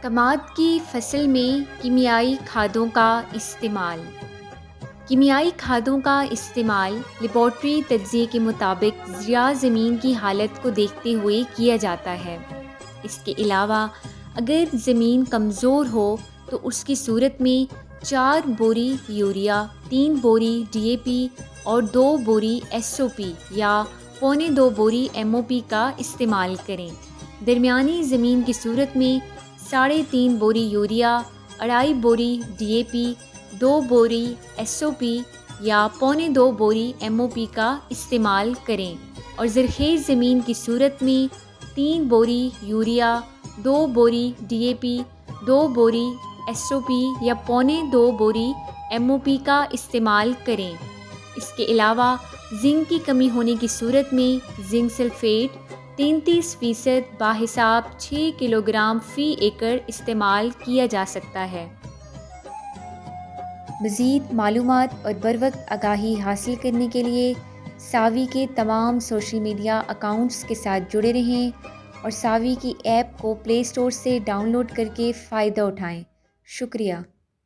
کماد کی فصل میں کیمیائی کھادوں کا استعمال۔ کیمیائی کھادوں کا استعمال لیبارٹری تجزیے کے مطابق زرعی زمین کی حالت کو دیکھتے ہوئے کیا جاتا ہے۔ اس کے علاوہ اگر زمین کمزور ہو تو اس کی صورت میں 4 بوری یوریا، 3 بوری DAP اور 2 بوری SOP یا پونے 2 بوری MOP کا استعمال کریں۔ درمیانی زمین کی صورت میں 3.5 بوری یوریا، 2.5 بوری DAP، 2 بوری SOP یا پونے 2 بوری MOP کا استعمال کریں، اور زرخیز زمین کی صورت میں 3 بوری یوریا، 2 بوری DAP، 2 بوری SOP یا پونے 2 بوری MOP کا استعمال کریں۔ اس کے علاوہ زنک کی کمی ہونے کی صورت میں زنک سلفیٹ 33% بحساب 6 کلو گرام فی ایکڑ استعمال کیا جا سکتا ہے۔ مزید معلومات اور بروقت آگاہی حاصل کرنے کے لیے ساوی کے تمام سوشل میڈیا اکاؤنٹس کے ساتھ جڑے رہیں اور ساوی کی ایپ کو پلے اسٹور سے ڈاؤن لوڈ کر کے فائدہ اٹھائیں۔ شکریہ۔